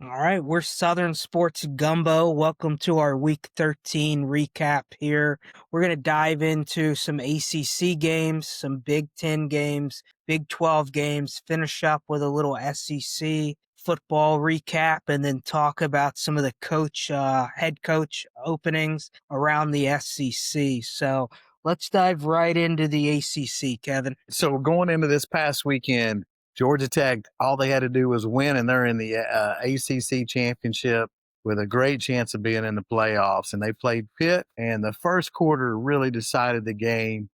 All right, we're Southern Sports Gumbo. Welcome to our Week 13 recap here. We're going to dive into some ACC games, some Big 10 games, Big 12 games, finish up with a little SEC football recap, and then talk about some of the head coach openings around the SEC. So let's dive right into the ACC, Kevin. So going into this past weekend, Georgia Tech, all they had to do was win, and they're in the ACC championship with a great chance of being in the playoffs. And they played Pitt, and the first quarter really decided the game.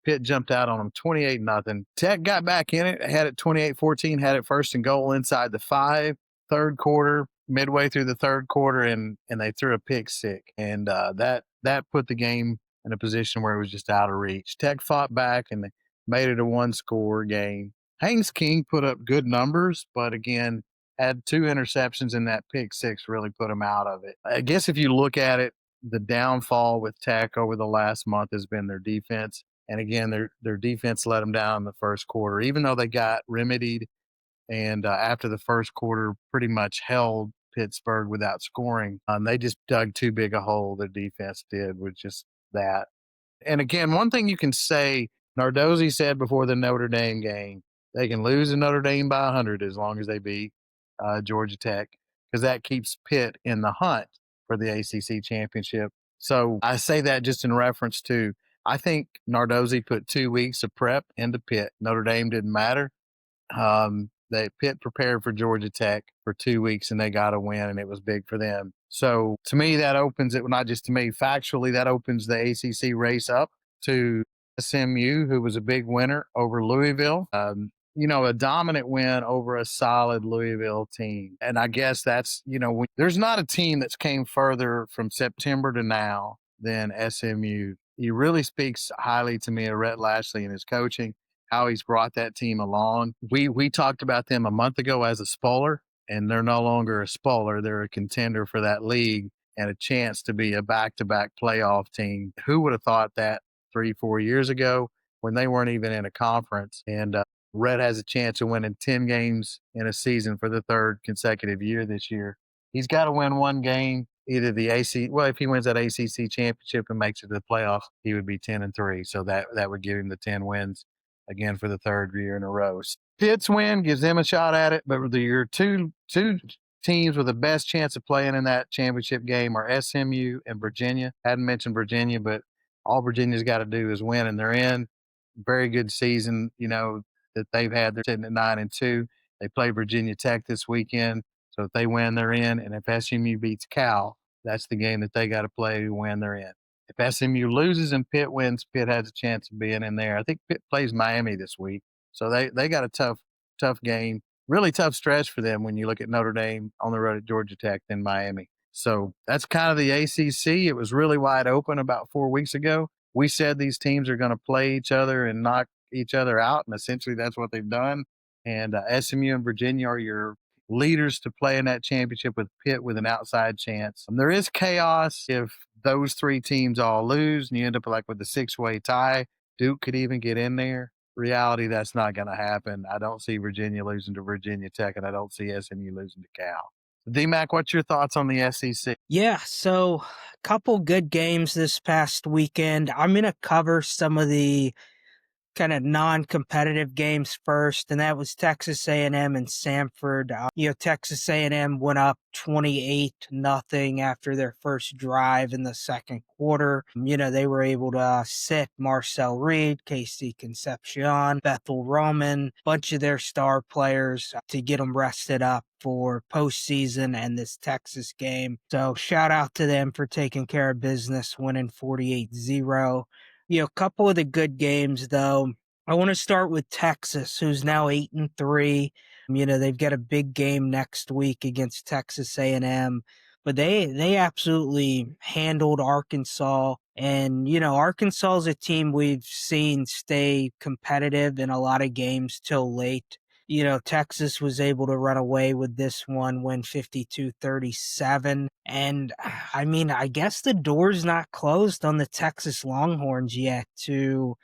Pitt jumped out on them 28-0. Tech got back in it, had it 28-14, had it first and goal inside the 5. Third quarter, midway through the third quarter, and they threw a pick six, and that put the game in a position where it was just out of reach. Tech fought back and made it a one-score game. Haynes King put up good numbers, but again, had 2 interceptions, and that pick six really put him out of it. I guess if you look at it, the downfall with Tech over the last month has been their defense. And again, their defense let them down in the first quarter, even though they got remedied and after the first quarter pretty much held Pittsburgh without scoring. They just dug too big a hole, the defense did, with just that. And again, one thing you can say, Nardozzi said before the Notre Dame game, they can lose to Notre Dame by 100 as long as they beat Georgia Tech, because that keeps Pitt in the hunt for the ACC championship. So I say that just in reference to, I think Nardozzi put 2 weeks of prep into Pitt. Notre Dame didn't matter. Pitt prepared for Georgia Tech for 2 weeks, and they got a win, and it was big for them. So to me, that opens it, not just to me, factually, that opens the ACC race up to SMU, who was a big winner over Louisville. A dominant win over a solid Louisville team. And I guess that's, there's not a team that's came further from September to now than SMU. He really speaks highly to me of Rhett Lashley and his coaching, how he's brought that team along. We talked about them a month ago as a spoiler, and they're no longer a spoiler. They're a contender for that league and a chance to be a back-to-back playoff team. Who would have thought that 3-4 years ago when they weren't even in a conference? And Rhett has a chance of winning 10 games in a season for the third consecutive year this year. He's got to win one game, either the if he wins that ACC championship and makes it to the playoffs, he would be 10-3. So that would give him the 10 wins again for the third year in a row. Pitt's win gives them a shot at it, but your two teams with the best chance of playing in that championship game are SMU and Virginia. Hadn't mentioned Virginia, but all Virginia's got to do is win, and they're in. Very good season, that they've had. They're sitting at 9-2. They play Virginia Tech this weekend, so if they win, they're in. And if SMU beats Cal, that's the game that they got to play to win. They're in. If SMU loses and Pitt wins, Pitt has a chance of being in there. I think Pitt plays Miami this week, so they got a tough game. Really tough stretch for them when you look at Notre Dame on the road at Georgia Tech, then Miami. So that's kind of the ACC. It was really wide open about 4 weeks ago. We said these teams are going to play each other and knock each other out, and essentially that's what they've done. And SMU and Virginia are your leaders to play in that championship, with Pitt with an outside chance. There is chaos if those 3 teams all lose and you end up like with a 6-way tie. Duke could even get in there. Reality, that's not going to happen. I don't see Virginia losing to Virginia Tech, and I don't see SMU losing to Cal. D-Mac, what's your thoughts on the SEC? Yeah, so a couple good games this past weekend. I'm going to cover some of the kind of non-competitive games first, and that was Texas A&M and Samford. Texas A&M went up 28-0 after their first drive in the second quarter. They were able to sit Marcel Reed, Casey Concepcion, Bethel Roman, bunch of their star players to get them rested up for postseason and this Texas game. So shout out to them for taking care of business, winning 48-0. A couple of the good games, though. I want to start with Texas, who's now 8-3. They've got a big game next week against Texas A&M, but they absolutely handled Arkansas. And, Arkansas is a team we've seen stay competitive in a lot of games till late. Texas was able to run away with this one, win 52-37. And I guess the door's not closed on the Texas Longhorns yet to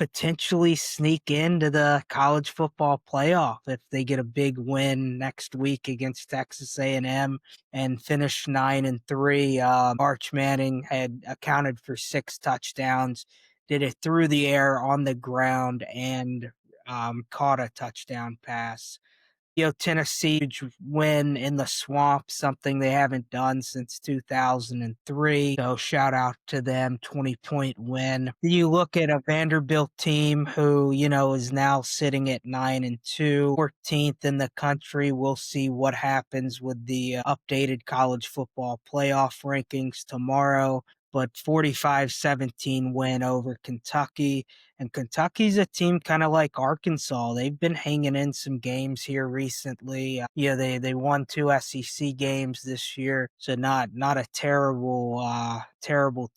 potentially sneak into the college football playoff if they get a big win next week against Texas A&M and finish 9-3. Arch Manning had accounted for 6 touchdowns, did it through the air, on the ground, and caught a touchdown pass. Tennessee huge win in the swamp, something they haven't done since 2003. So shout out to them, 20-point win. You look at a Vanderbilt team who, is now sitting at 9-2, 14th in the country. We'll see what happens with the updated college football playoff rankings tomorrow. But 45-17 win over Kentucky. And Kentucky's a team kind of like Arkansas. They've been hanging in some games here recently. They won 2 SEC games this year, so not a terrible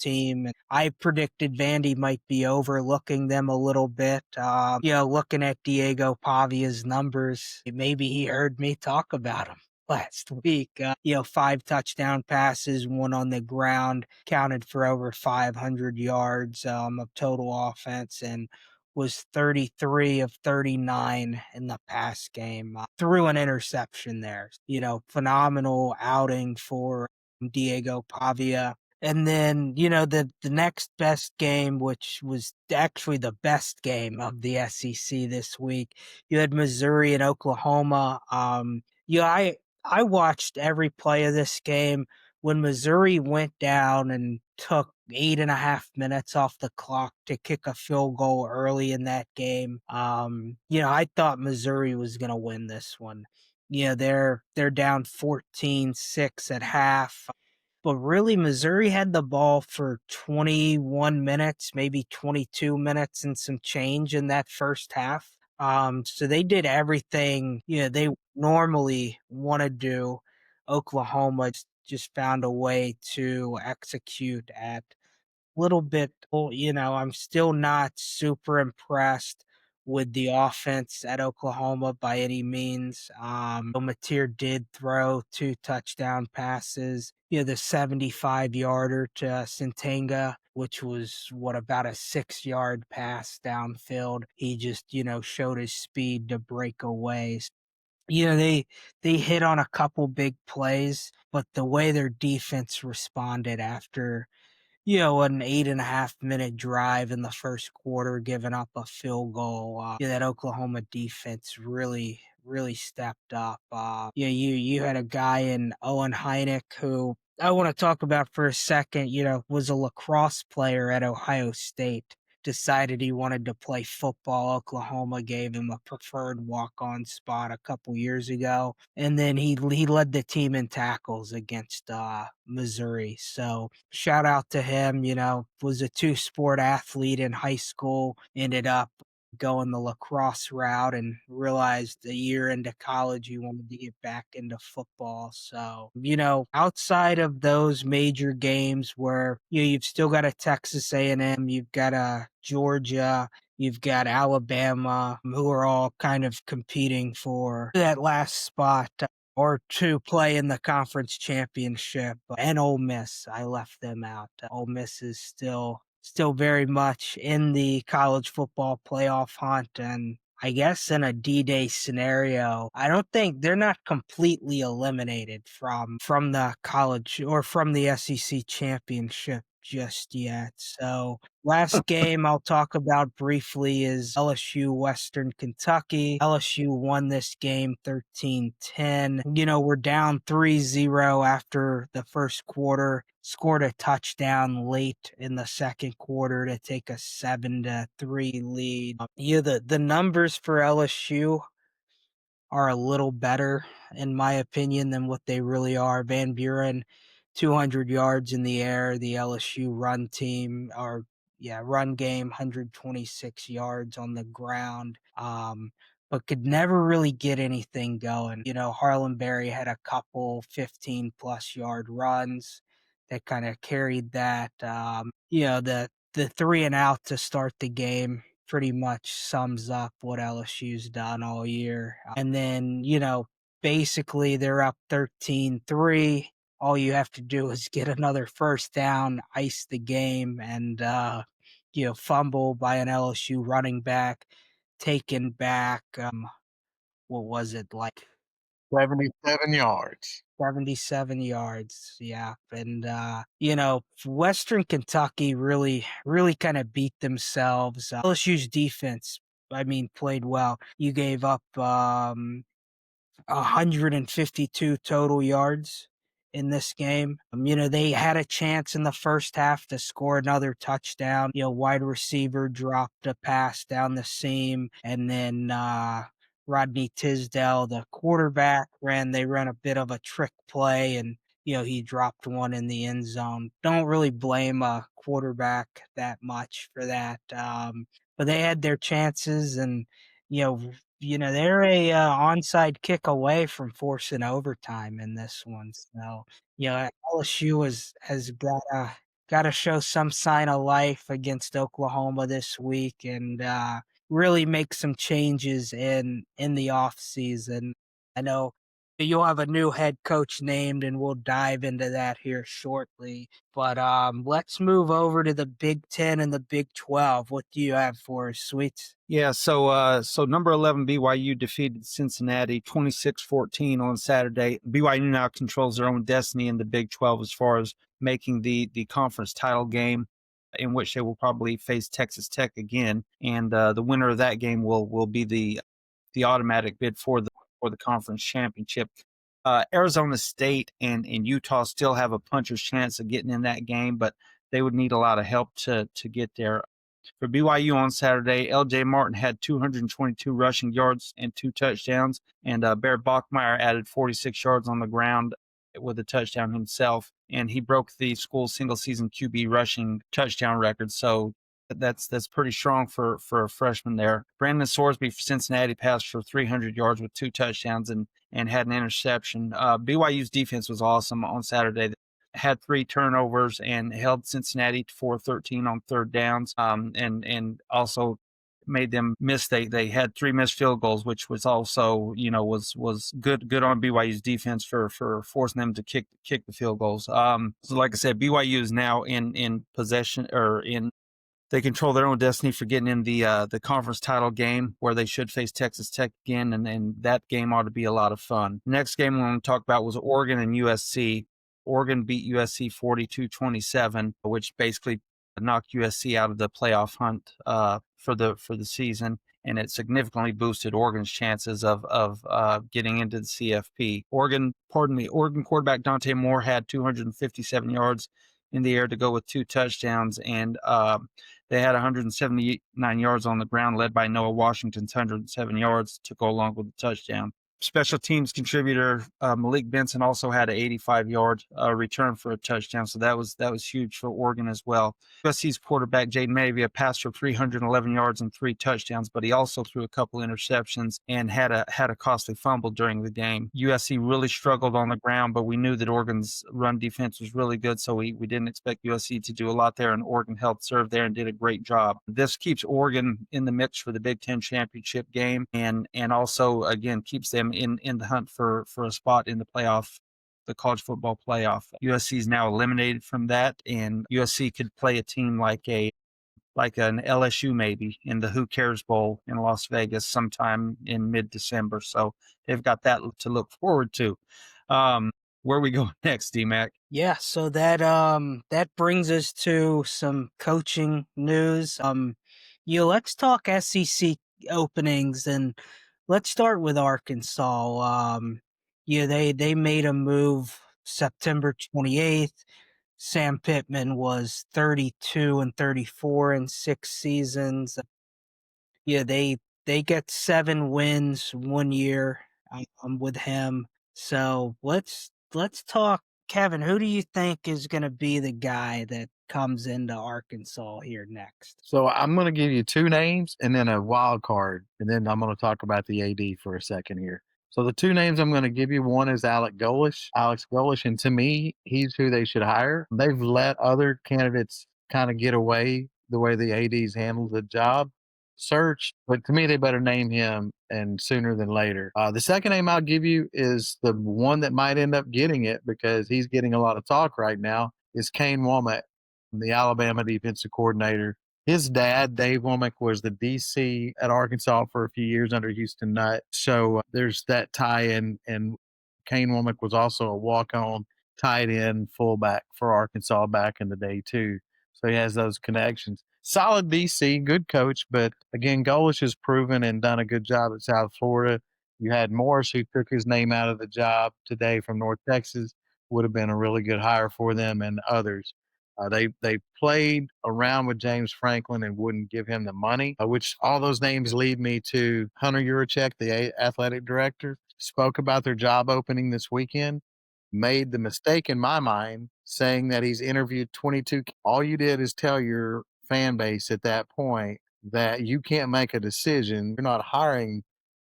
team. I predicted Vandy might be overlooking them a little bit. Looking at Diego Pavia's numbers, maybe he heard me talk about him last week. 5 touchdown passes, one on the ground, counted for over 500 yards of total offense, and was 33 of 39 in the pass game. Threw an interception there. Phenomenal outing for Diego Pavia. And then, the next best game, which was actually the best game of the SEC this week, you had Missouri and Oklahoma. I watched every play of this game. When Missouri went down and took 8.5 minutes off the clock to kick a field goal early in that game, I thought Missouri was going to win this one. They're down 14-6 at half. But really, Missouri had the ball for 21 minutes, maybe 22 minutes and some change in that first half. So they did everything, they normally want to do. Oklahoma just found a way to execute at little bit. I'm still not super impressed with the offense at Oklahoma by any means. Mateer did throw 2 touchdown passes. The 75-yarder to Santanga, which was about a 6-yard pass downfield. He just, showed his speed to break away. They hit on a couple big plays, but the way their defense responded after an 8.5 minute drive in the first quarter, giving up a field goal. That Oklahoma defense really stepped up. You had a guy in Owen Heineck who I want to talk about for a second. Was a lacrosse player at Ohio State. Decided he wanted to play football. Oklahoma gave him a preferred walk-on spot a couple years ago, and then he led the team in tackles against Missouri. So shout out to him. Was a 2-sport athlete in high school. Ended up going the lacrosse route and realized a year into college he wanted to get back into football. So, outside of those major games where you've still got a Texas A&M, you've got a Georgia, you've got Alabama, who are all kind of competing for that last spot or to play in the conference championship. And Ole Miss, I left them out. Ole Miss is still very much in the college football playoff hunt, and I guess in a D-Day scenario, I don't think they're not completely eliminated from the college or from the SEC championship just yet. So last game I'll talk about briefly is LSU Western Kentucky. LSU won this game 13-10. We're down 3-0 after the first quarter. Scored a touchdown late in the second quarter to take a 7-3 lead. The numbers for LSU are a little better, in my opinion, than what they really are. Van Buren, 200 yards in the air. The LSU run team, run game, 126 yards on the ground. But could never really get anything going. Harlan Berry had a couple 15-plus yard runs that kind of carried that. The 3-and-out to start the game pretty much sums up what LSU's done all year. And then, basically they're up 13-3. All you have to do is get another first down, ice the game, and fumble by an LSU running back, taken back, what was it, like 77 yards. 77 yards. Yeah. And, Western Kentucky really kind of beat themselves. LSU's defense, I mean, played well. You gave up 152 total yards in this game. They had a chance in the first half to score another touchdown. Wide receiver dropped a pass down the seam, and then Rodney Tisdale, the quarterback, they ran a bit of a trick play, and he dropped one in the end zone. Don't really blame a quarterback that much for that. But they had their chances, and you know they're a onside kick away from forcing overtime in this one. So, LSU has gotta show some sign of life against Oklahoma this week, and really make some changes in the off season. I know you'll have a new head coach named, and we'll dive into that here shortly. But let's move over to the Big Ten and the Big 12. What do you have for us, Sweets? Yeah, so number 11 BYU defeated Cincinnati 26-14 on Saturday. BYU now controls their own destiny in the Big 12 as far as making the conference title game, in which they will probably face Texas Tech again, and the winner of that game will be the automatic bid for the conference championship. Arizona State and Utah still have a puncher's chance of getting in that game, but they would need a lot of help to get there. For BYU on Saturday, L.J. Martin had 222 rushing yards and 2 touchdowns, and Bear Bachmeier added 46 yards on the ground with a touchdown himself, and he broke the school single-season QB rushing touchdown record. So that's pretty strong for a freshman there. Brandon Sorsby for Cincinnati passed for 300 yards with 2 touchdowns and had an interception. BYU's defense was awesome on Saturday. Had 3 turnovers and held Cincinnati for 13 on third downs, and also made them miss. They had 3 missed field goals, which was also was good on BYU's defense for forcing them to kick the field goals. So like I said, BYU is now in possession, or in they control their own destiny for getting in the conference title game, where they should face Texas Tech again, and that game ought to be a lot of fun. Next game we want to talk about was Oregon and USC. Oregon beat USC 42-27, which basically knocked USC out of the playoff hunt for the season, and it significantly boosted Oregon's chances of getting into the CFP. Oregon quarterback Dante Moore had 257 yards in the air to go with 2 touchdowns, and they had 179 yards on the ground, led by Noah Washington's 107 yards to go along with the touchdown. Special teams contributor Malik Benson also had an 85-yard return for a touchdown, so that was huge for Oregon as well. USC's quarterback Jaden Mavia passed for 311 yards and 3 touchdowns, but he also threw a couple interceptions and had a costly fumble during the game. USC really struggled on the ground, but we knew that Oregon's run defense was really good, so we didn't expect USC to do a lot there, and Oregon helped serve there and did a great job. This keeps Oregon in the mix for the Big Ten championship game, and also again keeps them in the hunt for a spot in the playoff, the college football playoff. USC is now eliminated from that, and USC could play a team like an LSU maybe in the Who Cares Bowl in Las Vegas sometime in mid-December. So they've got that to look forward to. Where we go next, DMAC? Yeah, so that brings us to some coaching news. Let's talk SEC openings, and let's start with Arkansas. They made a move September 28th. Sam Pittman was 32-34 in 6 seasons. They get 7 wins 1 year with him. So let's talk, Kevin. Who do you think is going to be the guy that comes into Arkansas here next? So I'm going to give you 2 names and then a wild card, and then I'm going to talk about the AD for a second here. So the 2 names I'm going to give you, one is Alex Golesh, and to me, he's who they should hire. They've let other candidates kind of get away the way the ADs handled the job search, but to me, they better name him, and sooner than later. The second name I'll give you is the one that might end up getting it, because he's getting a lot of talk right now, is Kane Womack, the Alabama defensive coordinator. His dad, Dave Womack, was the DC at Arkansas for a few years under Houston Nutt. So there's that tie in. And Kane Womack was also a walk on tight end fullback for Arkansas back in the day, too. So he has those connections. Solid DC, good coach. But again, Golish has proven and done a good job at South Florida. You had Morris, who took his name out of the job today from North Texas, would have been a really good hire for them, and others. They played around with James Franklin and wouldn't give him the money, which all those names lead me to Hunter Yurachek, the athletic director, spoke about their job opening this weekend, made the mistake in my mind saying that he's interviewed 22. All you did is tell your fan base at that point that you can't make a decision. You're not hiring.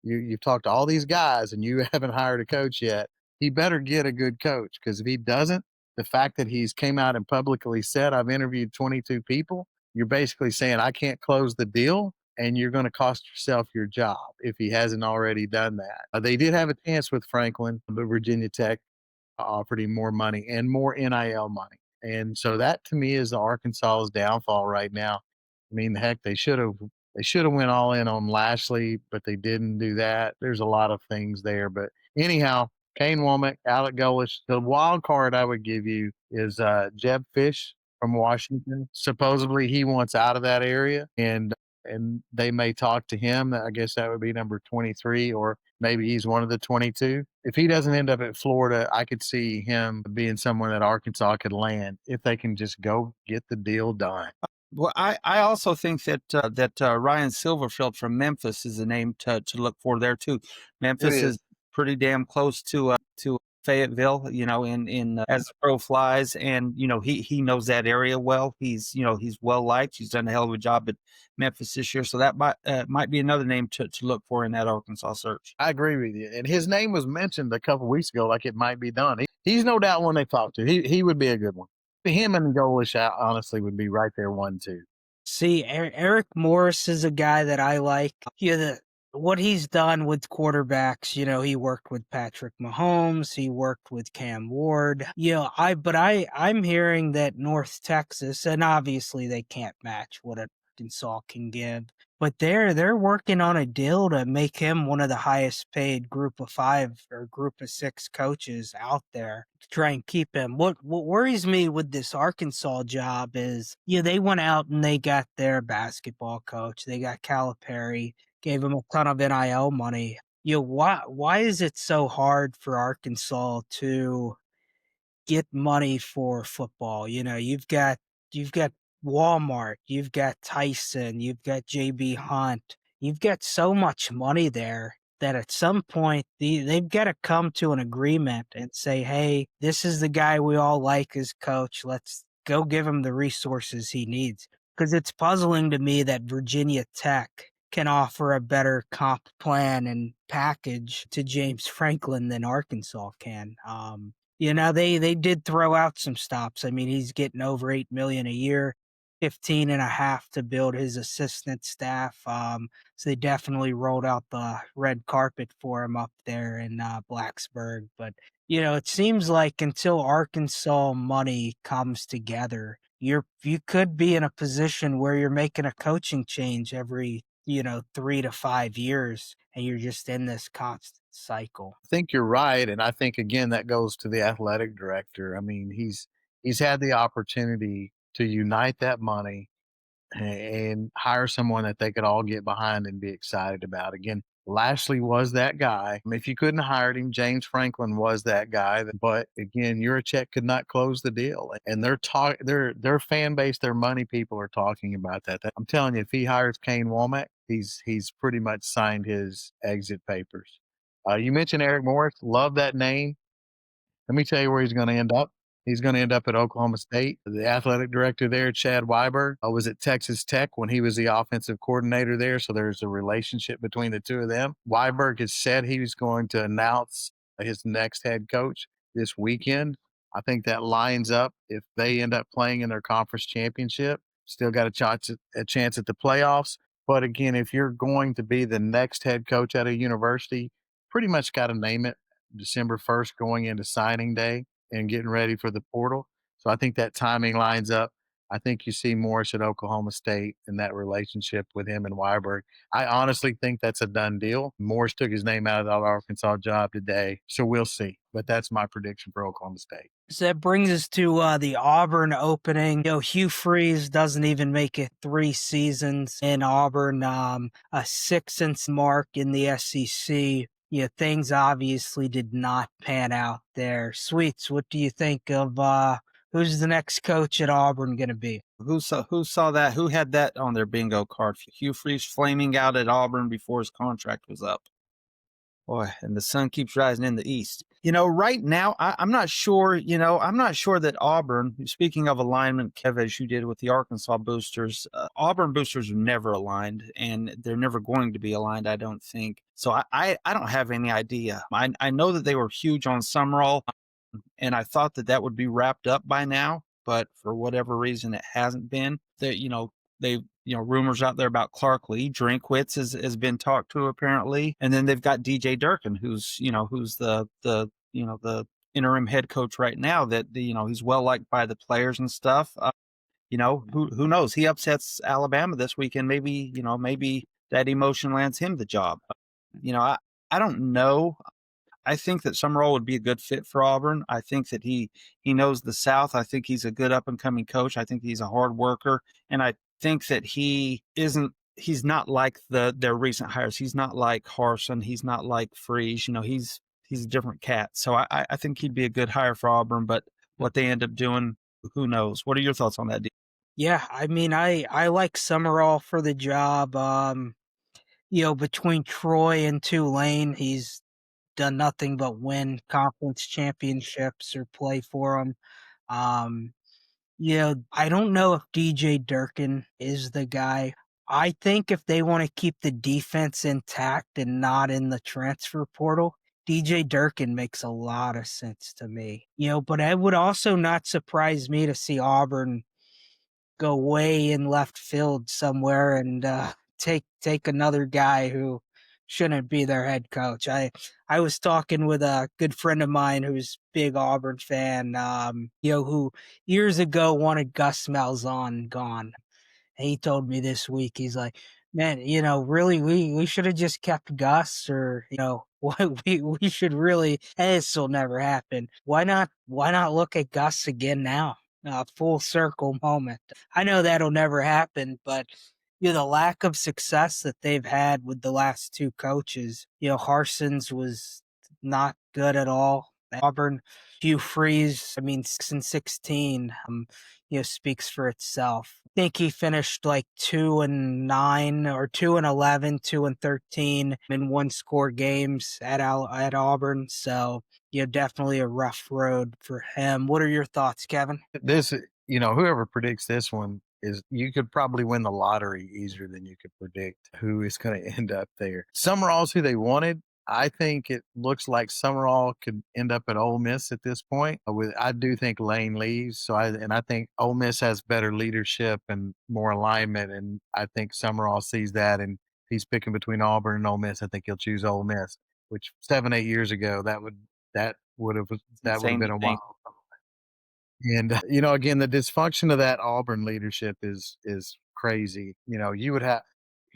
You've talked to all these guys and you haven't hired a coach yet. He better get a good coach, because if he doesn't, the fact that he's came out and publicly said, I've interviewed 22 people, you're basically saying I can't close the deal, and you're going to cost yourself your job if he hasn't already done that. They did have a chance with Franklin, but Virginia Tech offered him more money and more NIL money. And so that to me is the Arkansas's downfall right now. I mean, heck, they should have went all in on Lashley, but they didn't do that. There's a lot of things there. But anyhow, Kane Womack, Alec Golish. The wild card I would give you is Jeb Fish from Washington. Supposedly he wants out of that area, and they may talk to him. I guess that would be number 23, or maybe he's one of the 22. If he doesn't end up at Florida, I could see him being someone that Arkansas could land if they can just go get the deal done. Well, I also think that Ryan Silverfield from Memphis is a name to look for there too. Memphis is pretty damn close to Fayetteville, as the crow flies, and he knows that area well. He's well liked. He's done a hell of a job at Memphis this year, so that might be another name to look for in that Arkansas search. I agree with you, and his name was mentioned a couple weeks ago, like it might be done. He's no doubt one they talked to. He would be a good one. Him and Golish, honestly, would be right there 1-2. See, Eric Morris is a guy that I like. What he's done with quarterbacks, he worked with Patrick Mahomes, he worked with Cam Ward. I'm hearing that North Texas, and obviously they can't match what Arkansas can give, but they're working on a deal to make him one of the highest paid group of 5 or group of 6 coaches out there to try and keep him. What worries me with this Arkansas job is, they went out and they got their basketball coach. They got Calipari, gave him a ton of NIL money. Why is it so hard for Arkansas to get money for football? You've got Walmart, you've got Tyson, you've got JB Hunt. You've got so much money there that at some point they've got to come to an agreement and say, hey, this is the guy we all like as coach. Let's go give him the resources he needs. Because it's puzzling to me that Virginia Tech can offer a better comp plan and package to James Franklin than Arkansas can. They did throw out some stops. I mean, he's getting over $8 million a year, 15 and a half to build his assistant staff. So they definitely rolled out the red carpet for him up there in Blacksburg. But, it seems like until Arkansas money comes together, you could be in a position where you're making a coaching change every 3 to 5 years, and you're just in this constant cycle. I think you're right, and I think again that goes to the athletic director. I mean, he's had the opportunity to unite that money and hire someone that they could all get behind and be excited about. Again, Lashley was that guy. If you couldn't hire him, James Franklin was that guy. But again, Yurachek could not close the deal, and their fan base, their money people are talking about that. I'm telling you, if he hires Kane Womack, he's pretty much signed his exit papers. You mentioned Eric Morris. Love that name. Let me tell you where he's going to end up. He's going to end up at Oklahoma State. The athletic director there, Chad Weiberg, was at Texas Tech when he was the offensive coordinator there. So there's a relationship between the two of them. Weiberg has said he was going to announce his next head coach this weekend. I think that lines up if they end up playing in their conference championship. Still got a chance at the playoffs. But again, if you're going to be the next head coach at a university, pretty much got to name it December 1st going into signing day and getting ready for the portal. So I think that timing lines up. I think you see Morris at Oklahoma State and that relationship with him and Weiberg. I honestly think that's a done deal. Morris took his name out of the Arkansas job today, so we'll see. But that's my prediction for Oklahoma State. So that brings us to the Auburn opening. Hugh Freeze doesn't even make it 3 seasons in Auburn. A 6 mark in the SEC. Things obviously did not pan out there. Sweets, what do you think of who's the next coach at Auburn going to be? Who saw that? Who had that on their bingo card? Hugh Freeze flaming out at Auburn before his contract was up. Boy, and the sun keeps rising in the east. Right now, I'm not sure. I'm not sure that Auburn, speaking of alignment, Kev, as you did with the Arkansas boosters, Auburn boosters are never aligned, and they're never going to be aligned, I don't think. So I don't have any idea. I know that they were huge on Summerall, and I thought that would be wrapped up by now, but for whatever reason, it hasn't been. They rumors out there about Clark Lee. Drinkwitz has been talked to apparently. And then they've got DJ Durkin, who's the interim head coach right now that, he's well liked by the players and stuff. Who knows? He upsets Alabama this weekend. Maybe that emotion lands him the job. I don't know. I think that Summerall would be a good fit for Auburn. I think that he knows the South. I think he's a good up and coming coach. I think he's a hard worker, and I think that he's not like their recent hires. He's not like Harsin. He's not like Freeze. He's a different cat. So I think he'd be a good hire for Auburn. But what they end up doing, who knows? What are your thoughts on that? Yeah, I mean, I like Summerall for the job. Between Troy and Tulane, he's done nothing but win conference championships or play for them. I don't know if DJ Durkin is the guy. I think if they want to keep the defense intact and not in the transfer portal, DJ Durkin makes a lot of sense to me. But it would also not surprise me to see Auburn go way in left field somewhere and take another guy who shouldn't be their head coach. I was talking with a good friend of mine who's big Auburn fan, who years ago wanted Gus Malzahn gone. And he told me this week, he's like, man, really, we should have just kept Gus, or we should really. This will never happen. Why not look at Gus again now? Full circle moment. I know that'll never happen, but the lack of success that they've had with the last 2 coaches, Harsin's was not good at all. Auburn, Hugh Freeze, 6 and 16, speaks for itself. I think he finished like 2 and 9 or 2 and 11, 2 and 13 in 1-score games at Auburn. So, definitely a rough road for him. What are your thoughts, Kevin? This, whoever predicts this one you could probably win the lottery easier than you could predict who is going to end up there. Summerall's who they wanted. I think it looks like Summerall could end up at Ole Miss at this point. I do think Lane leaves, so I think Ole Miss has better leadership and more alignment, and I think Summerall sees that, and he's picking between Auburn and Ole Miss. I think he'll choose Ole Miss, which 7-8 years ago that would have been a while. And again, the dysfunction of that Auburn leadership is crazy. You would have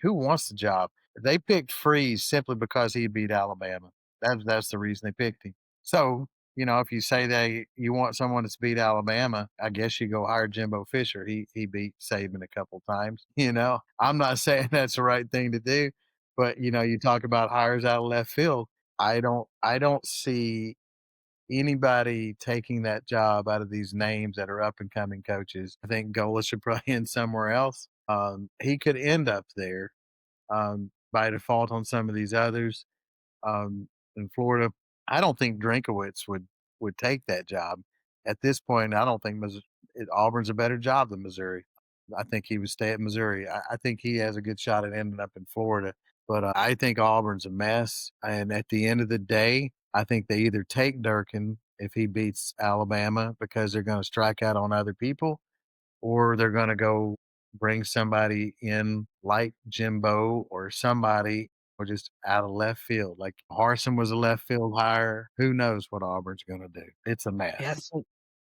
who wants the job? They picked Freeze simply because he beat Alabama. That's the reason they picked him. So if you say you want someone that's beat Alabama, I guess you go hire Jimbo Fisher. He beat Saban a couple times. I'm not saying that's the right thing to do, but you talk about hires out of left field. I don't see anybody taking that job out of these names that are up and coming coaches. I think Gola should probably end somewhere else. He could end up there by default on some of these others. In Florida, I don't think Drinkowitz would take that job. At this point, I don't think Auburn's a better job than Missouri. I think he would stay at Missouri. I think he has a good shot at ending up in Florida. But I think Auburn's a mess. And at the end of the day, I think they either take Durkin if he beats Alabama because they're going to strike out on other people, or they're going to go bring somebody in like Jimbo or somebody, or just out of left field. Like Harsin was a left field hire. Who knows what Auburn's going to do? It's a mess. Yes.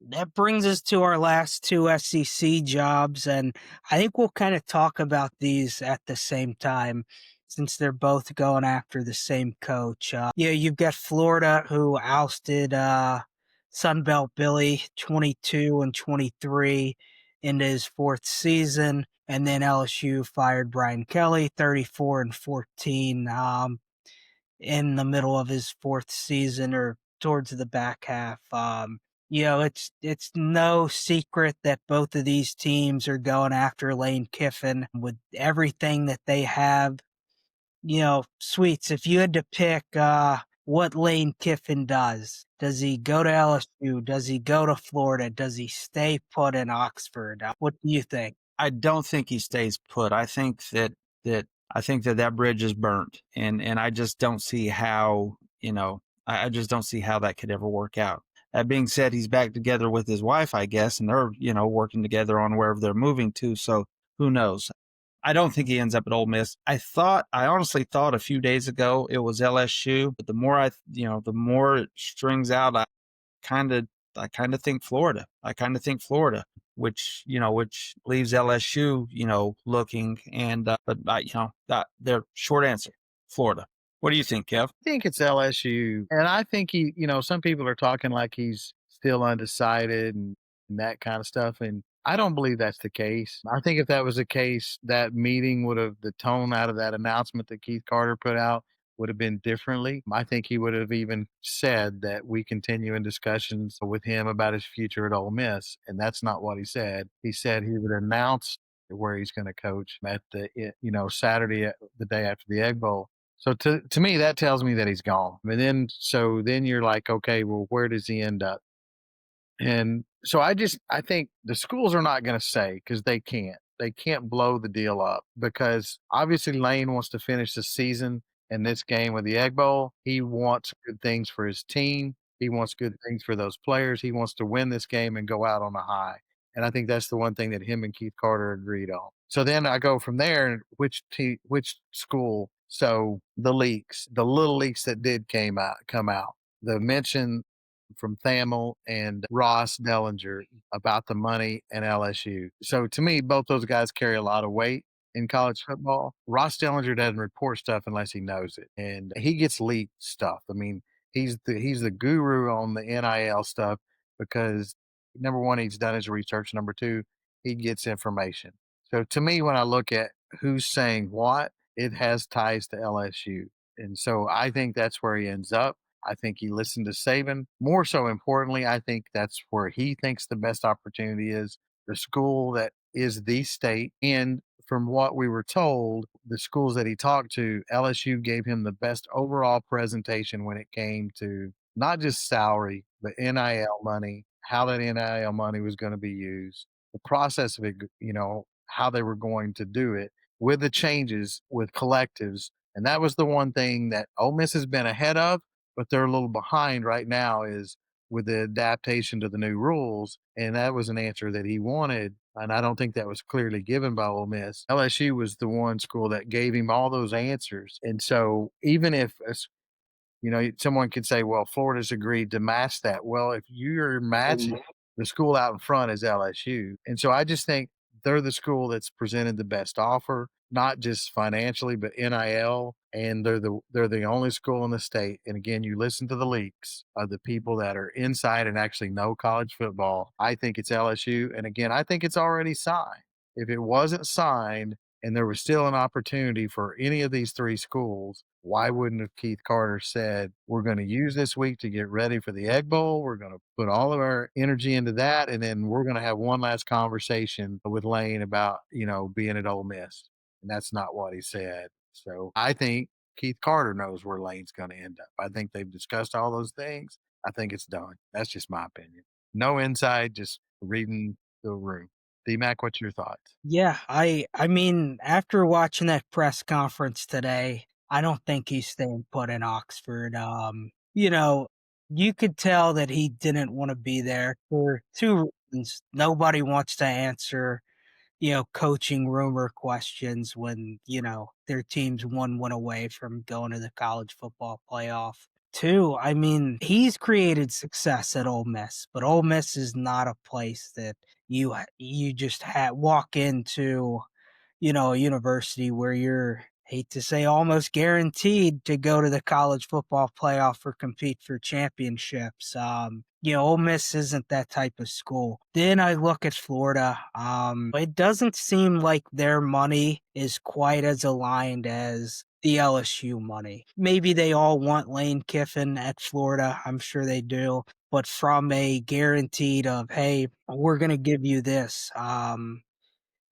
That brings us to our last two SEC jobs, and I think we'll kind of talk about these at the same time since they're both going after the same coach. Yeah, you've got Florida who ousted Sunbelt Billy 22 and 23 into his fourth season, and then LSU fired Brian Kelly 34 and 14 in the middle of his fourth season or towards the back half. It's no secret that both of these teams are going after Lane Kiffin with everything that they have. Sweets, if you had to pick what Lane Kiffin does he go to LSU? Does he go to Florida? Does he stay put in Oxford? What do you think? I don't think he stays put. I think that bridge is burnt, and I just don't see how I just don't see how that could ever work out. That being said, he's back together with his wife, I guess, and they're working together on wherever they're moving to. So who knows? I don't think he ends up at Ole Miss. I honestly thought a few days ago it was LSU, but the more it strings out, kind of I kind of think Florida. Which leaves LSU, looking. And but that their short answer, Florida. What do you think, Kev? I think it's LSU. And I think some people are talking like he's still undecided and that kind of stuff. And I don't believe that's the case. I think if that was the case, that meeting the tone out of that announcement that Keith Carter put out would have been differently. I think he would have even said that we continue in discussions with him about his future at Ole Miss. And that's not what he said. He said he would announce where he's going to coach at Saturday, the day after the Egg Bowl. So to me, that tells me that he's gone. And then you're like, okay, well, where does he end up? And so I think the schools are not going to say because they can't. They can't blow the deal up because obviously Lane wants to finish the season in this game with the Egg Bowl. He wants good things for his team. He wants good things for those players. He wants to win this game and go out on a high. And I think that's the one thing that him and Keith Carter agreed on. So then I go from there. Which school? So the little leaks that did come out. The mention from Thamel and Ross Dellinger about the money and LSU. So to me, both those guys carry a lot of weight in college football. Ross Dellinger doesn't report stuff unless he knows it, and he gets leaked stuff. I mean, he's the guru on the NIL stuff because number one, he's done his research. Number two, he gets information. So to me, when I look at who's saying what, it has ties to LSU. And so I think that's where he ends up. I think he listened to Saban. More so importantly, I think that's where he thinks the best opportunity is the school that is the state. And from what we were told, the schools that he talked to, LSU gave him the best overall presentation when it came to not just salary, but NIL money, how that NIL money was going to be used, the process of it, how they were going to do it with the changes with collectives. And that was the one thing that Ole Miss has been ahead of, but they're a little behind right now is with the adaptation to the new rules. And that was an answer that he wanted. And I don't think that was clearly given by Ole Miss. LSU was the one school that gave him all those answers. And so even if someone could say, well, Florida's agreed to match that. Well, if you're matching, the school out in front is LSU. And so I just think they're the school that's presented the best offer, not just financially, but NIL. And they're the only school in the state. And again, you listen to the leaks of the people that are inside and actually know college football. I think it's LSU. And again, I think it's already signed. If it wasn't signed and there was still an opportunity for any of these three schools, why wouldn't have Keith Carter said, we're going to use this week to get ready for the Egg Bowl. We're going to put all of our energy into that. And then we're going to have one last conversation with Lane about, being at Ole Miss. And that's not what he said. So I think Keith Carter knows where Lane's going to end up. I think they've discussed all those things. I think it's done. That's just my opinion. No inside, just reading the room. D-Mac, what's your thoughts? Yeah, I mean, after watching that press conference today, I don't think he's staying put in Oxford. You could tell that he didn't want to be there for two reasons. Nobody wants to answer, coaching rumor questions when, their team's one win away from going to the college football playoff. too. I mean, he's created success at Ole Miss, but Ole Miss is not a place that you just walk into, a university where you're, hate to say, almost guaranteed to go to the college football playoff or compete for championships. Ole Miss isn't that type of school. Then I look at Florida. It doesn't seem like their money is quite as aligned as the LSU money. Maybe they all want Lane Kiffin at Florida. I'm sure they do. But from a guaranteed of, hey, we're going to give you this.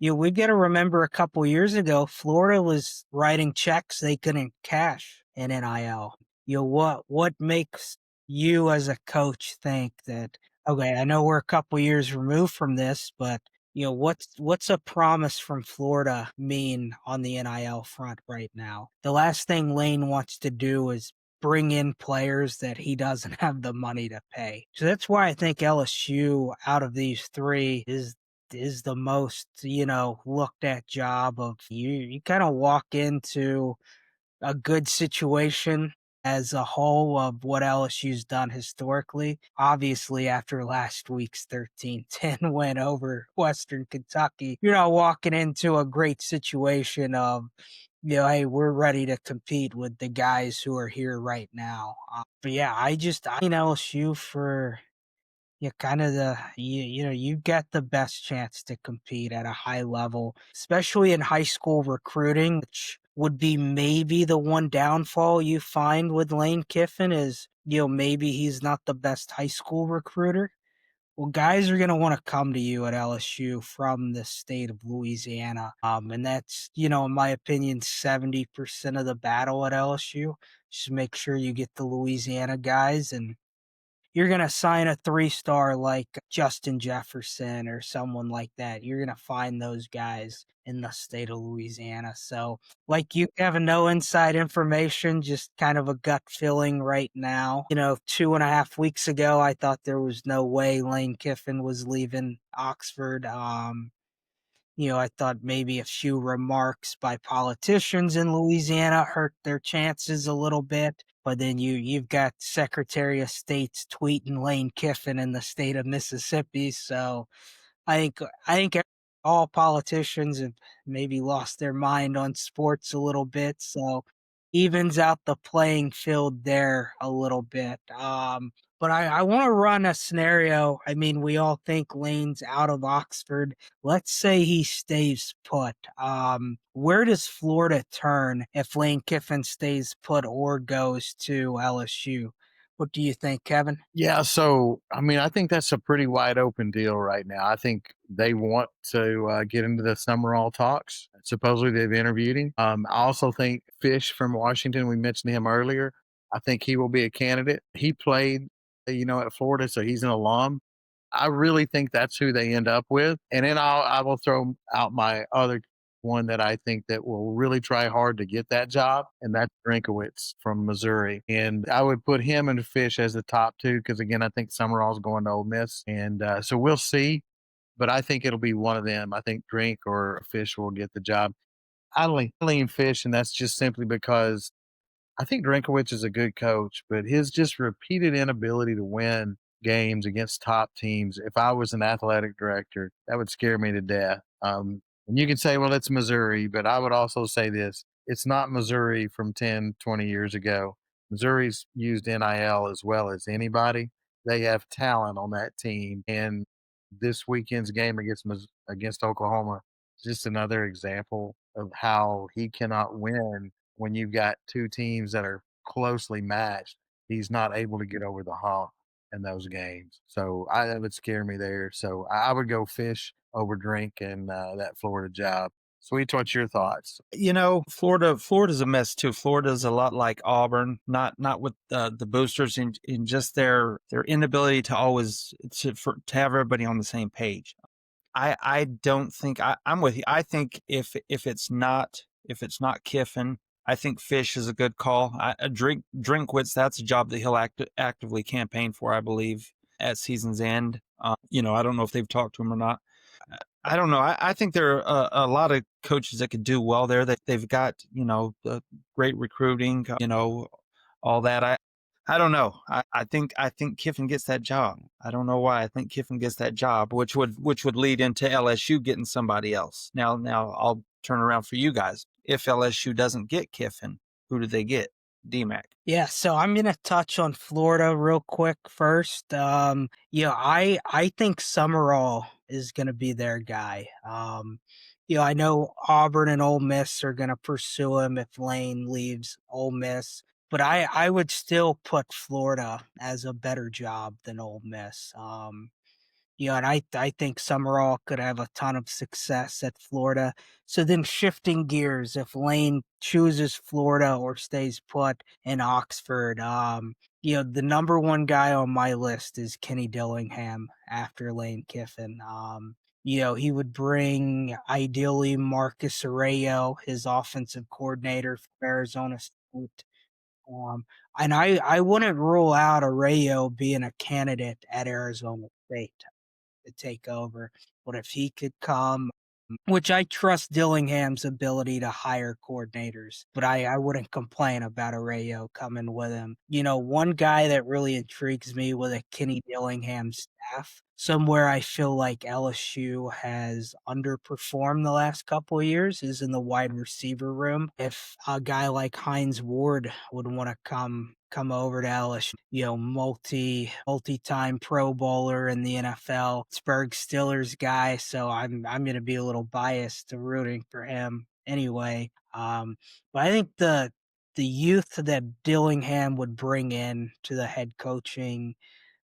We've got to remember a couple years ago, Florida was writing checks they couldn't cash in NIL. What makes you as a coach think that, okay, I know we're a couple years removed from this, but what's a promise from Florida mean on the NIL front right now? The last thing Lane wants to do is bring in players that he doesn't have the money to pay. So that's why I think LSU out of these three is the most, looked at job of you kind of walk into a good situation as a whole of what LSU's done historically. Obviously, after last week's 13-10 win over Western Kentucky, you're not walking into a great situation of, hey, we're ready to compete with the guys who are here right now. But yeah, I mean LSU for kind of you've got the best chance to compete at a high level, especially in high school recruiting, which would be maybe the one downfall you find with Lane Kiffin is, maybe he's not the best high school recruiter. Well, guys are going to want to come to you at LSU from the state of Louisiana. And that's, in my opinion, 70% of the battle at LSU. Just make sure you get the Louisiana guys, and you're going to sign a 3-star like Justin Jefferson or someone like that. You're going to find those guys in the state of Louisiana. So, like you having no inside information, just kind of a gut feeling right now. 2.5 weeks ago, I thought there was no way Lane Kiffin was leaving Oxford. I thought maybe a few remarks by politicians in Louisiana hurt their chances a little bit. But then you've got Secretary of State's tweeting Lane Kiffin in the state of Mississippi. So I think all politicians have maybe lost their mind on sports a little bit. So evens out the playing field there a little bit. But I want to run a scenario. I mean, we all think Lane's out of Oxford. Let's say he stays put. Where does Florida turn if Lane Kiffin stays put or goes to LSU? What do you think, Kevin? Yeah, so I mean, I think that's a pretty wide open deal right now. I think they want to get into the Summerall talks. Supposedly, they've interviewed him. I also think Fish from Washington, we mentioned him earlier. I think he will be a candidate. He played, at Florida, so he's an alum. I really think that's who they end up with. And then I will throw out my other one that I think that will really try hard to get that job, and that's Drinkowitz from Missouri. And I would put him and Fish as the top two because, again, I think Summerall's going to Ole Miss. And so we'll see, but I think it'll be one of them. I think Drink or Fish will get the job. I lean Fish, and that's just simply because I think Drinkowitz is a good coach, but his just repeated inability to win games against top teams, if I was an athletic director, that would scare me to death. And you can say, well, it's Missouri, but I would also say this. It's not Missouri from 10, 20 years ago. Missouri's used NIL as well as anybody. They have talent on that team. And this weekend's game against Oklahoma is just another example of how he cannot win when you've got two teams that are closely matched. He's not able to get over the hump in those games. So that would scare me there. So I would go Fish over Drink and that Florida job. Sweet, what's your thoughts? Florida's a mess too. Florida's a lot like Auburn, not with the boosters in just their inability to always to have everybody on the same page. I don't think I'm with you. I think if it's not Kiffin, I think Fish is a good call. Drinkwitz, that's a job that he'll actively campaign for, I believe, at season's end. I don't know if they've talked to him or not. I don't know. I think there are a lot of coaches that could do well there. They've got, great recruiting, all that. I don't know. I think Kiffin gets that job. I don't know why. I think Kiffin gets that job, which would lead into LSU getting somebody else. Now I'll turn around for you guys. If LSU doesn't get Kiffin, who do they get? DMAC. Yeah, so I'm gonna touch on Florida real quick first. I think Summerall is gonna be their guy. I know Auburn and Ole Miss are gonna pursue him if Lane leaves Ole Miss, but I would still put Florida as a better job than Ole Miss. And I think Summerall could have a ton of success at Florida. So then shifting gears, if Lane chooses Florida or stays put in Oxford, the number one guy on my list is Kenny Dillingham after Lane Kiffin. He would bring ideally Marcus Arroyo, his offensive coordinator for Arizona State. Um, and I wouldn't rule out Arroyo being a candidate at Arizona State to take over. But if he could come, which I trust Dillingham's ability to hire coordinators, but I wouldn't complain about Arroyo coming with him. One guy that really intrigues me with a Kenny Dillingham staff, somewhere I feel like LSU has underperformed the last couple of years, is in the wide receiver room. If a guy like Hines Ward would want to come over to LSU, multi-time Pro Bowler in the NFL, Pittsburgh Steelers guy, so I'm gonna be a little biased to rooting for him anyway. But I think the youth that Dillingham would bring in to the head coaching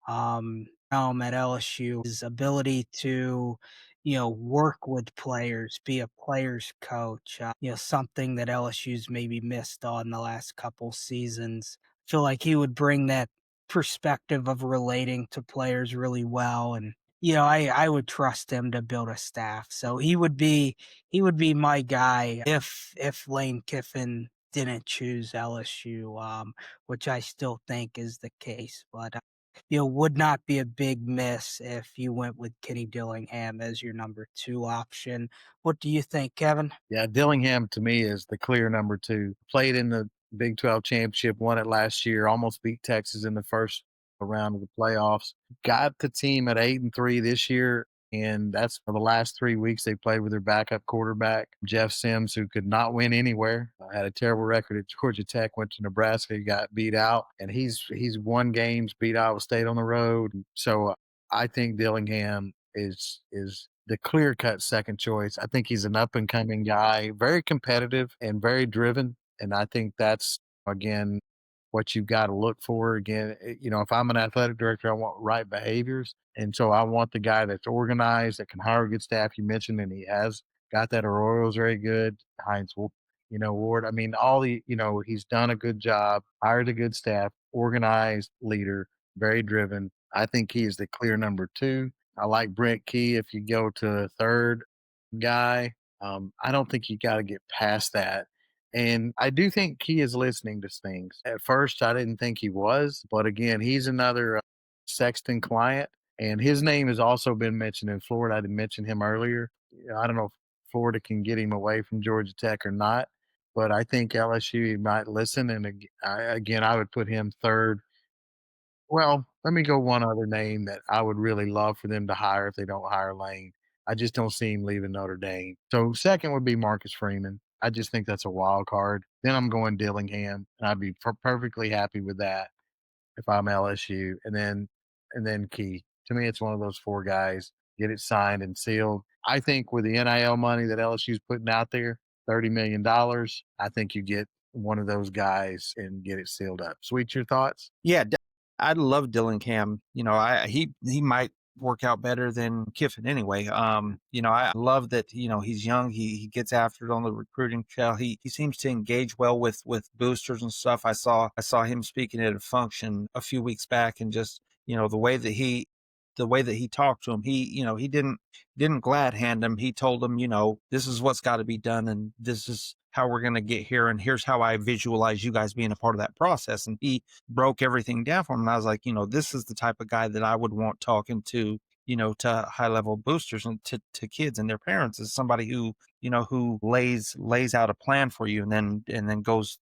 realm at LSU, his ability to, work with players, be a player's coach, something that LSU's maybe missed on the last couple seasons. I feel like he would bring that perspective of relating to players really well. And, I would trust him to build a staff. So he would be my guy if Lane Kiffin didn't choose LSU, which I still think is the case. But would not be a big miss if you went with Kenny Dillingham as your number two option. What do you think, Kevin? Yeah, Dillingham to me is the clear number two. Played in the Big 12 championship, won it last year, almost beat Texas in the first round of the playoffs. Got the team at 8-3 this year, and that's for the last 3 weeks they played with their backup quarterback, Jeff Sims, who could not win anywhere. Had a terrible record at Georgia Tech, went to Nebraska, got beat out, and he's won games, beat Iowa State on the road. So I think Dillingham is the clear cut second choice. I think he's an up and coming guy, very competitive and very driven. And I think that's, again, what you've got to look for. Again, if I'm an athletic director, I want right behaviors. And so I want the guy that's organized, that can hire a good staff. You mentioned, and he has got that. Arroyo's very good. Heinz, Ward. I mean, he's done a good job, hired a good staff, organized leader, very driven. I think he is the clear number two. I like Brent Key if you go to a third guy. I don't think you got to get past that. And I do think Key is listening to things. At first, I didn't think he was, but again, he's another Sexton client, and his name has also been mentioned in Florida. I didn't mention him earlier. I don't know if Florida can get him away from Georgia Tech or not, but I think LSU might listen. And again, I would put him third. Well, let me go one other name that I would really love for them to hire if they don't hire Lane. I just don't see him leaving Notre Dame. So second would be Marcus Freeman. I just think that's a wild card. Then I'm going Dillingham, and I'd be perfectly happy with that if I'm LSU. And then Key. To me, it's one of those four guys. Get it signed and sealed. I think with the NIL money that LSU's putting out there, $30 million, I think you get one of those guys and get it sealed up. Sweet, your thoughts? Yeah, I love Dillingham. He might work out better than Kiffin anyway. I love that, he's young. He gets after it on the recruiting trail. He seems to engage well with boosters and stuff. I saw him speaking at a function a few weeks back, and just, the way that he talked to him, he didn't glad hand him. He told him, this is what's got to be done, and this is how we're going to get here, and here's how I visualize you guys being a part of that process. And he broke everything down for him. And I was like, this is the type of guy that I would want talking to, to high level boosters and to kids and their parents is somebody who, who lays out a plan for you and then goes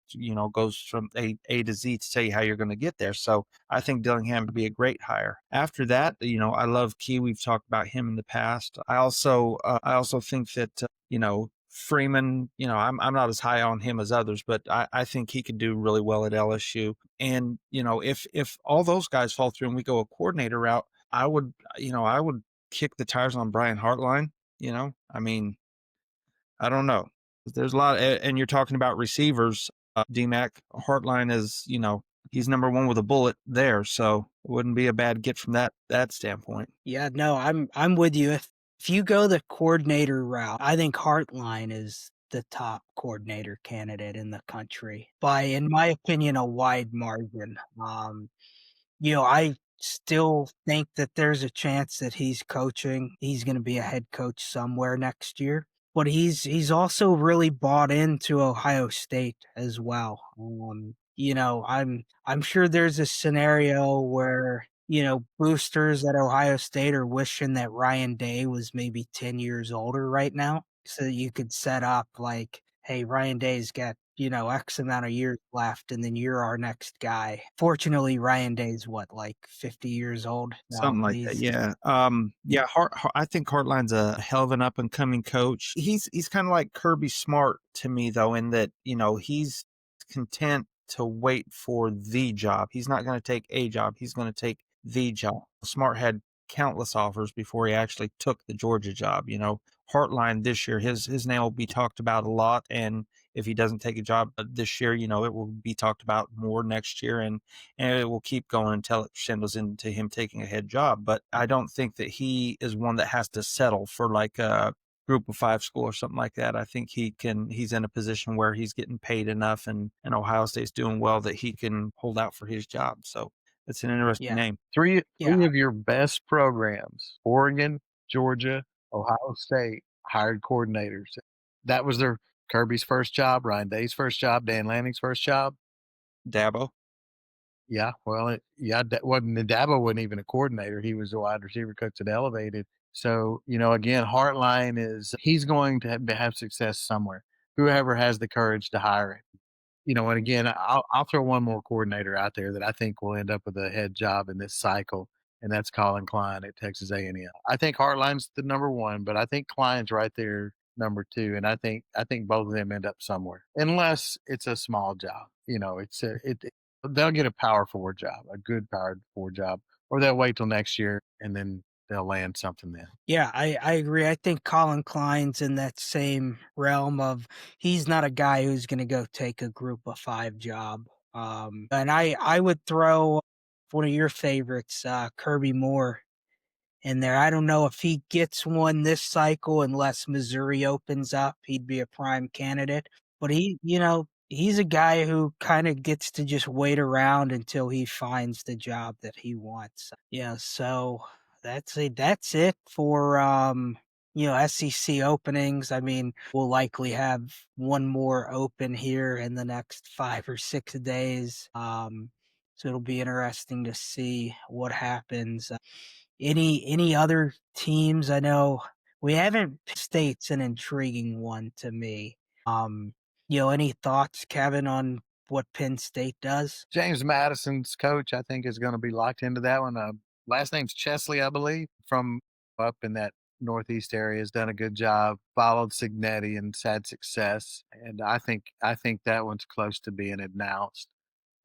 from A to Z to tell you how you're going to get there. So I think Dillingham would be a great hire. After that, I love Key. We've talked about him in the past. I also think that Freeman, I'm not as high on him as others, but I think he could do really well at LSU. And if all those guys fall through and we go a coordinator route, I would kick the tires on Brian Hartline. I mean, I don't know. There's a lot, and you're talking about receivers. DMAC Hartline is, he's number one with a bullet there, so it wouldn't be a bad get from that standpoint. Yeah, no, I'm with you. If you go the coordinator route, I think Hartline is the top coordinator candidate in the country by, in my opinion, a wide margin. I still think that there's a chance that he's coaching. He's going to be a head coach somewhere next year. But he's also really bought into Ohio State as well. I'm sure there's a scenario where boosters at Ohio State are wishing that Ryan Day was maybe 10 years older right now, so that you could set up like, hey, Ryan Day's got X amount of years left, and then you're our next guy. Fortunately, Ryan Day's what, like 50 years old? Something like that, yeah. Yeah. I think Hartline's a hell of an up and coming coach. He's kind of like Kirby Smart to me, though, in that he's content to wait for the job. He's not going to take a job. He's going to take the job. Smart had countless offers before he actually took the Georgia job. Hartline this year, his name will be talked about a lot, and if he doesn't take a job this year, it will be talked about more next year, and it will keep going until it crescendos into him taking a head job. But I don't think that he is one that has to settle for like a group of five school or something like that. I think he's in a position where he's getting paid enough and Ohio State's doing well that he can hold out for his job. So it's an interesting Yeah. name. Three Yeah. of your best programs, Oregon, Georgia, Ohio State, hired coordinators. That was Kirby's first job, Ryan Day's first job, Dan Lanning's first job. Dabo. Yeah, well, Dabo wasn't even a coordinator. He was a wide receiver coach that elevated. So, again, he's going to have success somewhere. Whoever has the courage to hire him. And again, I'll throw one more coordinator out there that I think will end up with a head job in this cycle, and that's Colin Klein at Texas A&M. I think Hartline's the number one, but I think Klein's right there number two, and I think both of them end up somewhere, unless it's a small job. They'll get a power forward job, a good power forward job, or they'll wait till next year and then they'll land something then. Yeah, I agree. I think Colin Klein's in that same realm of, he's not a guy who's going to go take a group of five job. And I would throw one of your favorites, Kirby Moore, in there. I don't know if he gets one this cycle unless Missouri opens up. He'd be a prime candidate. But he's a guy who kind of gets to just wait around until he finds the job that he wants. Yeah, so that's it for SEC openings. I mean, we'll likely have one more open here in the next 5 or 6 days. So it'll be interesting to see what happens. Any other teams? I know we haven't. State's an intriguing one to me. Any thoughts, Kevin, on what Penn State does? James Madison's coach, I think, is going to be locked into that one. Last name's Chesley, I believe, from up in that Northeast area, has done a good job. Followed Signetti and had success, and I think that one's close to being announced.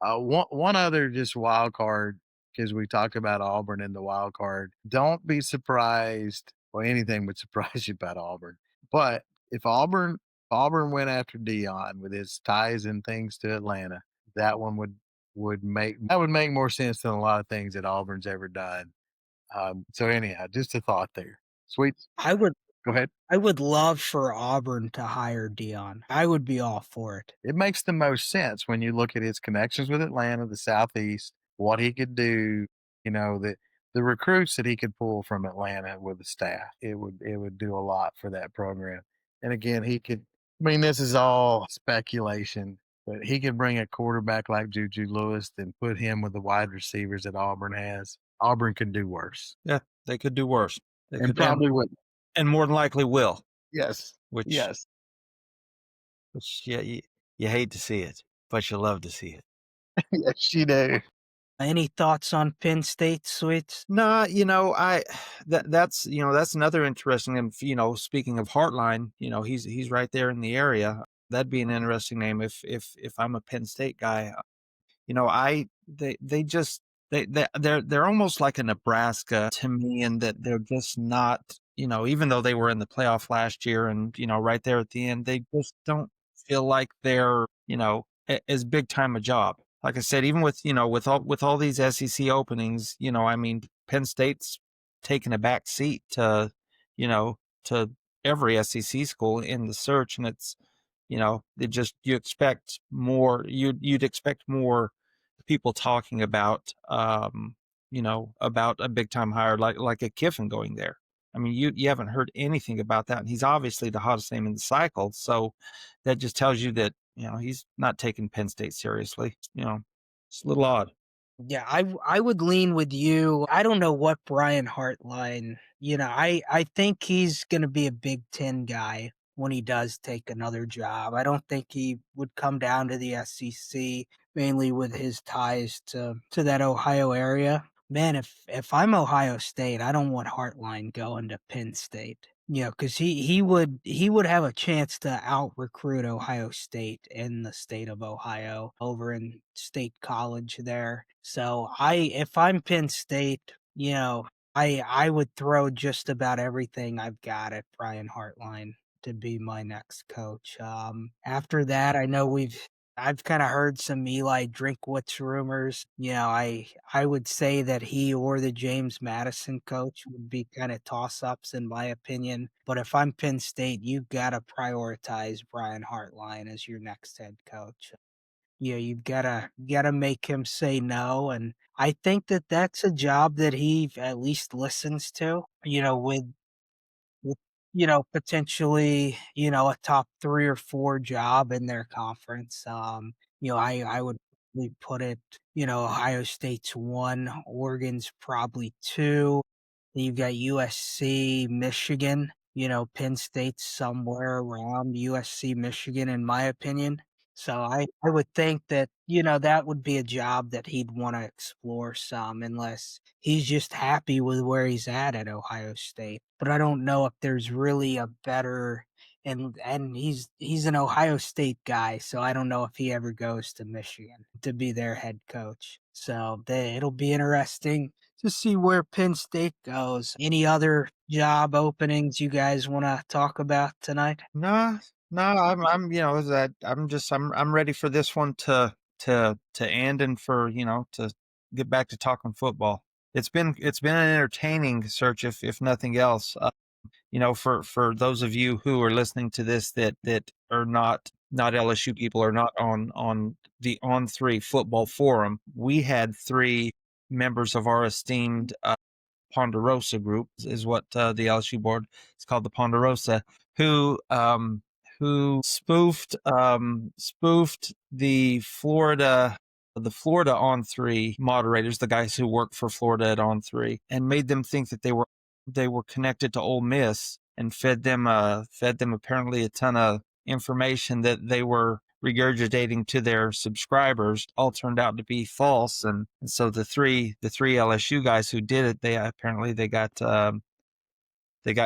One other just wild card, because we talked about Auburn in the wild card. Don't be surprised. Well, anything would surprise you about Auburn. But if Auburn went after Deion with his ties and things to Atlanta, that one would make more sense than a lot of things that Auburn's ever done. So anyhow, just a thought there. Sweet. Go ahead. I would love for Auburn to hire Deion. I would be all for it. It makes the most sense when you look at his connections with Atlanta, the Southeast, what he could do, the recruits that he could pull from Atlanta with the staff. It would do a lot for that program. And again, this is all speculation, but he could bring a quarterback like Juju Lewis and put him with the wide receivers that Auburn has. Auburn could do worse. Yeah. They could do worse. They and could, probably would. and more than likely will. Yes. Which, Yes. yeah, you hate to see it, but you love to see it. Yes, you do. Any thoughts on Penn State, Sweets? No, that's that's another interesting. And speaking of Heartline, he's right there in the area. That'd be an interesting name if I'm a Penn State guy. I they just they're almost like a Nebraska to me, in that they're just not, even though they were in the playoff last year and right there at the end, they just don't feel like they're as big time a job. Like I said, even with with all these SEC openings, I mean, Penn State's taken a back seat to you know to every SEC school in the search, and it's it just, you expect more. You'd expect more people talking about about a big time hire like a Kiffin going there. I mean, you haven't heard anything about that, and he's obviously the hottest name in the cycle. So that just tells you that he's not taking Penn State seriously. It's a little odd. Yeah, I would lean with you. I don't know what Brian Hartline, I think he's going to be a Big Ten guy when he does take another job. I don't think he would come down to the SEC, mainly with his ties to that Ohio area. Man, if I'm Ohio State, I don't want Hartline going to Penn State. Because he would have a chance to out recruit Ohio State in the state of Ohio over in State College there. So if I'm Penn State, I would throw just about everything I've got at Brian Hartline to be my next coach. After that, I've kind of heard some Eli Drinkwitz rumors. I would say that he or the James Madison coach would be kind of toss ups in my opinion. But if I'm Penn State, you've got to prioritize Brian Hartline as your next head coach. You've gotta make him say no, and I think that that's a job that he at least listens to. With potentially, a top 3 or 4 job in their conference. I would probably put it, Ohio State's 1, Oregon's probably 2. Then you've got USC, Michigan, Penn State's somewhere around USC, Michigan, in my opinion. So I would think that, that would be a job that he'd want to explore some, unless he's just happy with where he's at Ohio State. But I don't know if there's really a better, and he's an Ohio State guy, so I don't know if he ever goes to Michigan to be their head coach. So it'll be interesting to see where Penn State goes. Any other job openings you guys want to talk about tonight? No, no, I'm that I'm ready for this one to end, and for to get back to talking football. It's been an entertaining search, if nothing else. For those of you who are listening to this that are not LSU people, or not on the On3 football forum, we had 3 members of our esteemed Ponderosa group, is what the LSU board is called, the Ponderosa, who spoofed the Florida On3 moderators, the guys who work for Florida at On3, and made them think that they were connected to Ole Miss, and fed them apparently a ton of information that they were regurgitating to their subscribers. All turned out to be false, and so the three LSU guys who did it, they got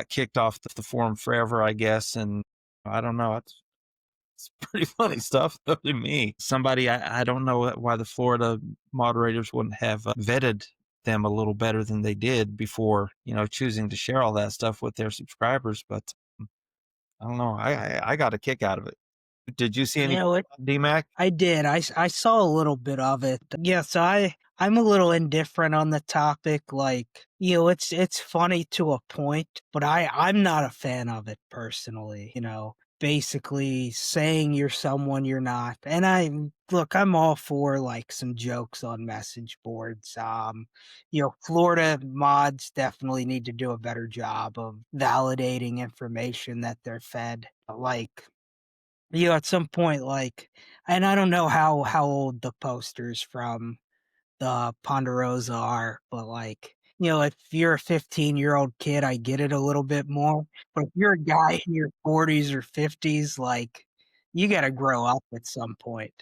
kicked off the forum forever, I guess. And I don't know, it's pretty funny stuff though to me. Somebody, I don't know why the Florida moderators wouldn't have vetted them a little better than they did before choosing to share all that stuff with their subscribers. But I don't know, I got a kick out of it. Did you see any, DMAC? I did. I saw a little bit of it. Yeah, so I'm a little indifferent on the topic. Like, it's funny to a point, but I'm not a fan of it personally. Basically saying you're someone you're not. And I'm all for like some jokes on message boards. Florida mods definitely need to do a better job of validating information that they're fed. Like, at some point, like, and I don't know how old the posters from the Ponderosa are, but like, if you're a 15-year-old kid, I get it a little bit more, but if you're a guy in your 40s or 50s, like, you gotta grow up at some point.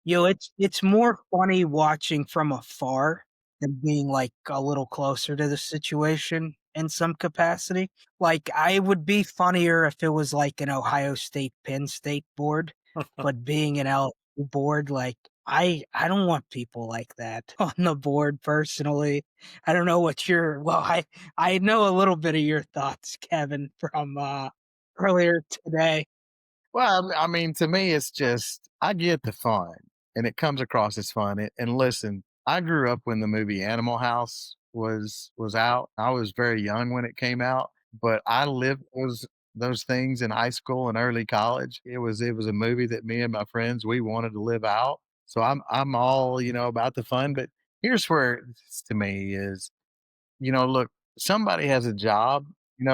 Yeah. It's more funny watching from afar than being, like, a little closer to the situation in some capacity. Like, I would be funnier if it was like an Ohio State, Penn State board, but being an LSU board, like, I don't want people like that on the board personally. I don't know what your well, I know a little bit of your thoughts, Kevin, from, earlier today. Well, I mean, to me, it's just I get the fun, and it comes across as fun. And listen, I grew up when the movie Animal House was out. I was very young when it came out, but I lived those things in high school and early college. It was a movie that me and my friends we wanted to live out. So I'm all about the fun. But here's where to me is look, somebody has a job,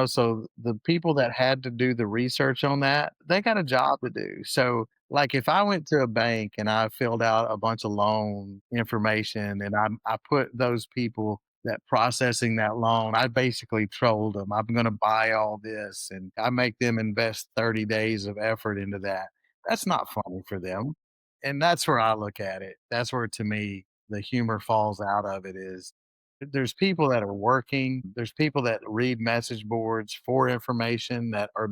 so the people that had to do the research on that, they got a job to do. So, like, if I went to a bank and I filled out a bunch of loan information and I put those people that processing that loan, I basically trolled them. I'm going to buy all this and I make them invest 30 days of effort into that. That's not funny for them. And that's where I look at it. That's where, to me, the humor falls out of it is there's people that are working. There's people that read message boards for information that are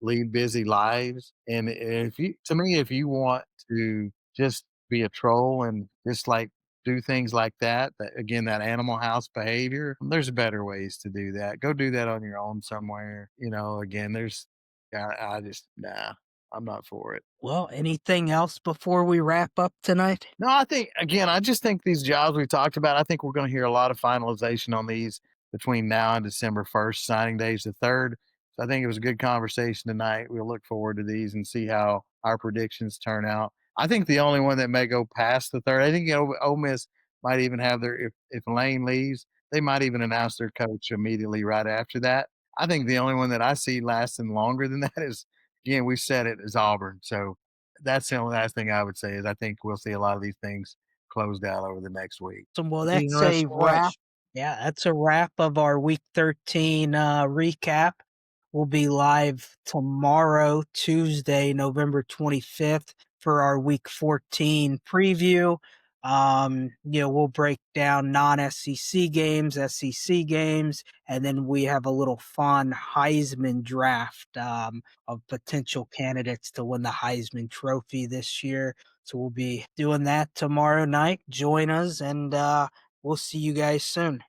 lead busy lives. And if you, to me, if you want to just be a troll and just like do things like that, that again, that Animal House behavior, there's better ways to do that. Go do that on your own somewhere. Again, I just, nah, I'm not for it. Well, anything else before we wrap up tonight? No, I think again, I just think these jobs we talked about, I think we're going to hear a lot of finalization on these between now and December 1st. Signing day is the 3rd. So I think it was a good conversation tonight. We'll look forward to these and see how our predictions turn out. I think the only one that may go past the 3rd, I think Ole Miss might even have if Lane leaves, they might even announce their coach immediately right after that. I think the only one that I see lasting longer than that is, again, we said it, is Auburn. So that's the only last thing I would say is I think we'll see a lot of these things closed out over the next week. So, well, It'll be that's a interesting to wrap. watch. Yeah, that's a wrap of our Week 13 recap. We'll be live tomorrow, Tuesday, November 25th, for our Week 14 preview. We'll break down non-SEC games, SEC games, and then we have a little fun Heisman draft of potential candidates to win the Heisman Trophy this year. So we'll be doing that tomorrow night. Join us, and we'll see you guys soon.